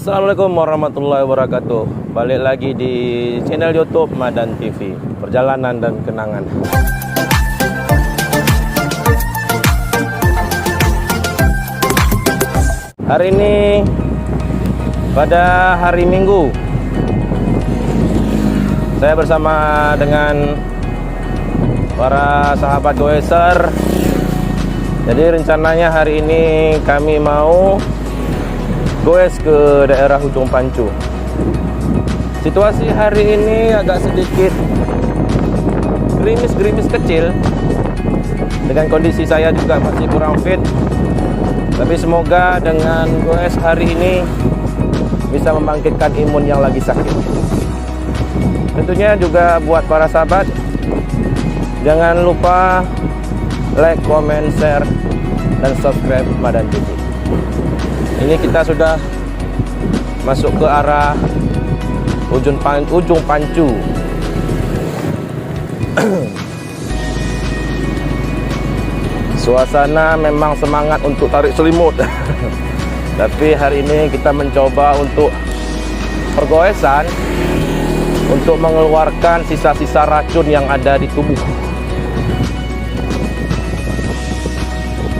Assalamualaikum warahmatullahi wabarakatuh. Balik lagi di channel YouTube Madan TV, perjalanan dan kenangan. Hari ini pada hari Minggu, saya bersama dengan para sahabat goeser. Jadi rencananya hari ini kami mau goes ke daerah Ujung Pancu. Situasi hari ini agak sedikit gerimis-gerimis kecil. Dengan kondisi saya juga masih kurang fit. Tapi semoga dengan goes hari ini bisa membangkitkan imun yang lagi sakit. Tentunya juga buat para sahabat, jangan lupa like, comment, share, dan subscribe Madan TV. Ini kita sudah masuk ke arah Ujung Pancu. Suasana memang semangat untuk tarik selimut. Tapi hari ini kita mencoba untuk pergoesan untuk mengeluarkan sisa-sisa racun yang ada di tubuh.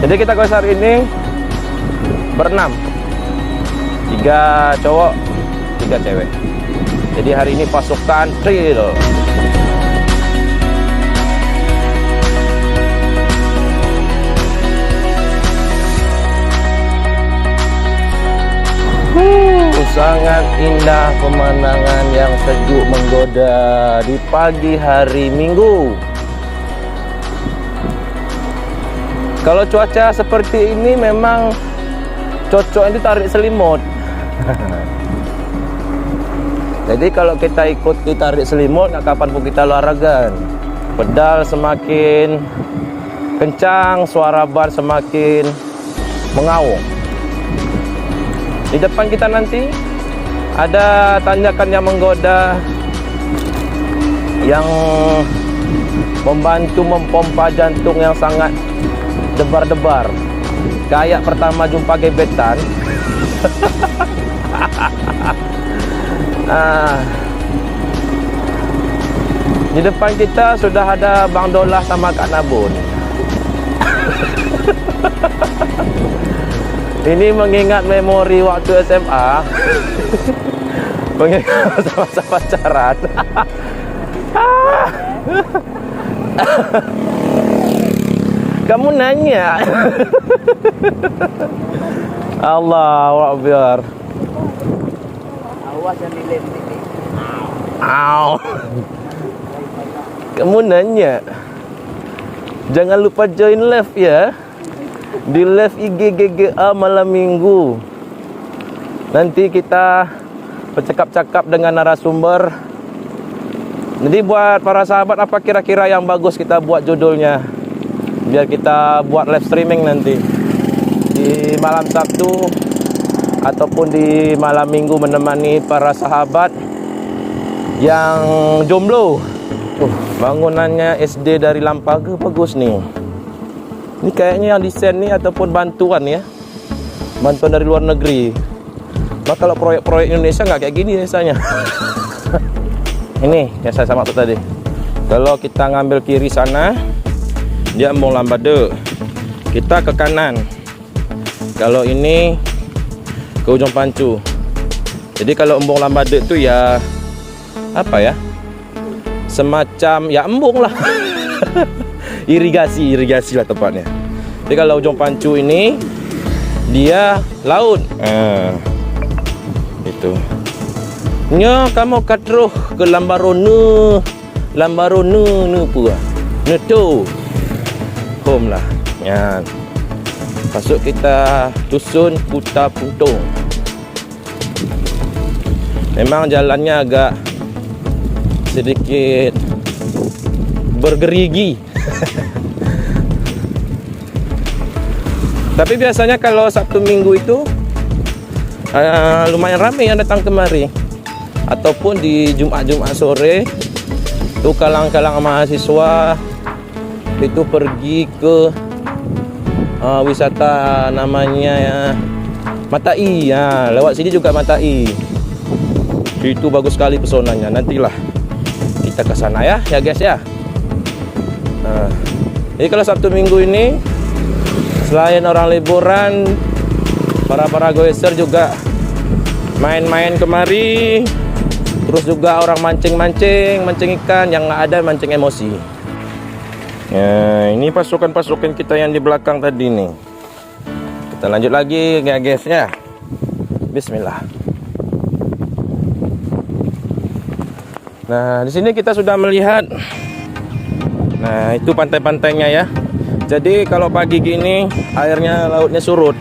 Jadi kita goes hari ini berenam, 3 cowok 3 cewek. Jadi hari ini pasukan trail. Sangat indah pemandangan yang sejuk menggoda di pagi hari Minggu. Kalau cuaca seperti ini memang cocok ini tarik selimut. Jadi kalau kita ikut tarik selimut, kapan pun kita olahraga. Pedal semakin kencang, suara ban semakin mengaung. Di depan kita nanti ada tanjakan yang menggoda yang membantu mempompa jantung yang sangat debar-debar. Kayak pertama jumpa gebetan. Di depan kita sudah ada Bang Dolah sama Kak Nabun. Ini mengingat memori waktu SMA. Mengingat masa-masa pacaran. Kamu nanya. Allahu Akbar. Awas yang dilem ini. Au. Kamu nanya. Jangan lupa join live ya. Di live IG GGA malam Minggu. Nanti kita bercakap-cakap dengan narasumber. Jadi buat para sahabat, apa kira-kira yang bagus kita buat judulnya? Biar kita buat live streaming nanti di malam Sabtu ataupun di malam Minggu menemani para sahabat yang jomblo. Bangunannya SD dari Lampaga bagus nih. Ini kayaknya yang desain nih ataupun bantuan ya. Bantuan dari luar negeri. Nah, kalau proyek-proyek Indonesia nggak kayak gini biasanya. Ini yang saya sama tuh tadi. Kalau kita ngambil kiri sana, dia Embong Lambade. Kita ke kanan. Kalau ini ke Ujung Pancu. Jadi kalau Embong Lambade itu ya apa ya? Semacam ya embung lah. irigasi lah tepatnya. Jadi kalau Ujung Pancu ini dia laut. Itu. Nya kamu katruh ke Lambarone nu pua. Neto. Home lah. Ya. Masuk kita dusun Kuta Puntung. Memang jalannya agak sedikit bergerigi. Tapi biasanya kalau Sabtu Minggu itu lumayan ramai yang datang kemari. Ataupun di Jumat sore itu kalang-kalang mahasiswa itu pergi ke wisata namanya ya, Matai. Ya, lewat sini juga Matai. Itu bagus sekali pesonanya. Nantilah kita ke sana ya guys ya. Nah, jadi kalau Sabtu Minggu ini selain orang liburan, para goeser juga main-main kemari. Terus juga orang mancing ikan, yang nggak ada mancing emosi. Ya, ini pasukan-pasukan kita yang di belakang tadi nih. Kita lanjut lagi ya guys ya. Bismillah. Nah, di sini kita sudah melihat. Nah, itu pantai-pantainya ya. Jadi kalau pagi gini airnya lautnya surut.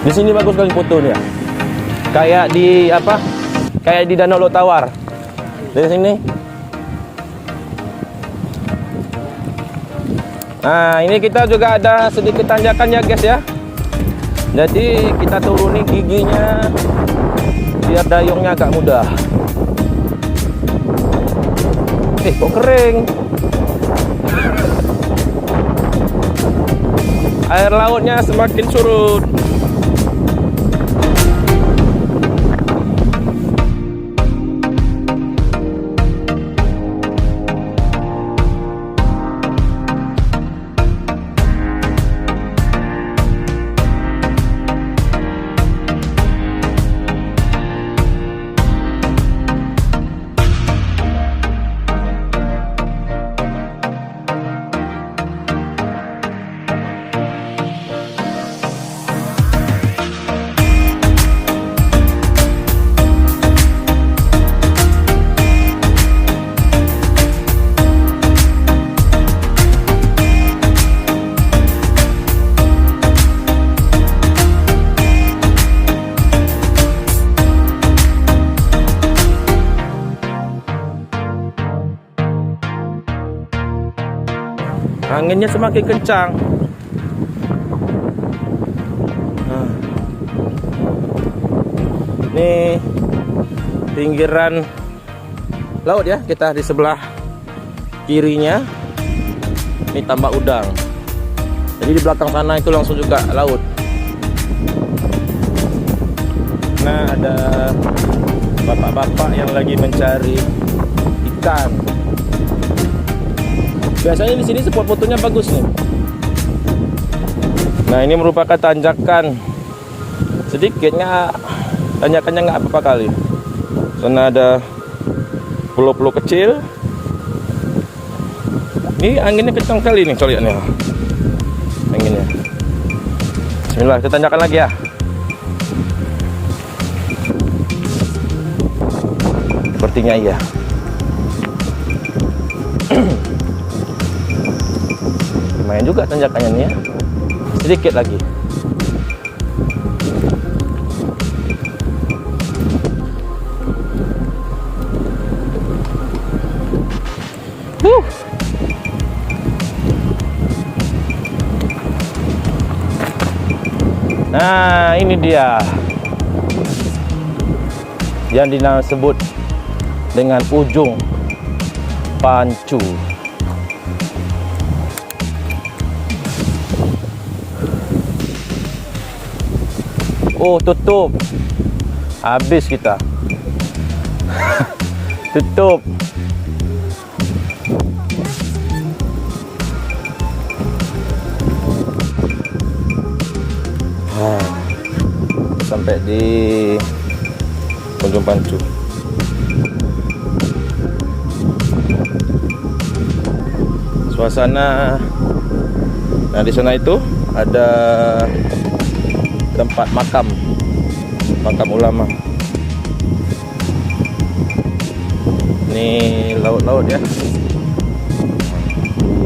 Di sini bagus sekali fotonya. Kayak di apa? Kayak di Danau Lotawar. Dari sini. Nah, ini kita juga ada sedikit tanjakan ya guys ya. Jadi kita turuni giginya biar dayungnya agak mudah. Kok kering? Air lautnya semakin surut. Anginnya semakin kencang. Nah, ini pinggiran laut ya, kita di sebelah kirinya ini tambak udang. Jadi di belakang sana itu langsung juga laut. Nah, ada bapak-bapak yang lagi mencari ikan. Biasanya di sini spot fotonya bagus nih. Nah, ini merupakan tanjakan sedikitnya, tanjakannya nggak apa-apa kali. Sana ada pulau-pulau kecil. Ini anginnya kencang kali nih, coba lihat nih anginnya. Bismillah, kita tanjakan lagi ya. Sepertinya iya. Lumayan juga tanjakannya nih ya. Sedikit lagi. Nah, ini dia yang disebut dengan ujung pancu. Oh, tutup. Habis kita. Tutup. Sampai di ujung pancu. Suasana. Nah, di sana itu ada tempat makam ulama. Ini laut-laut ya.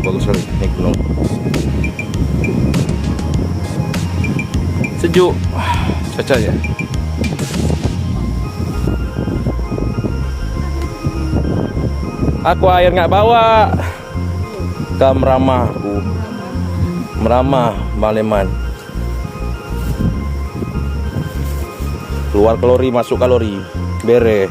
Bagus sekali ini gunung. Sejuk cuacanya. Aku air nggak bawa. Meramah Bang Leman. Keluar kalori, masuk kalori. Bere.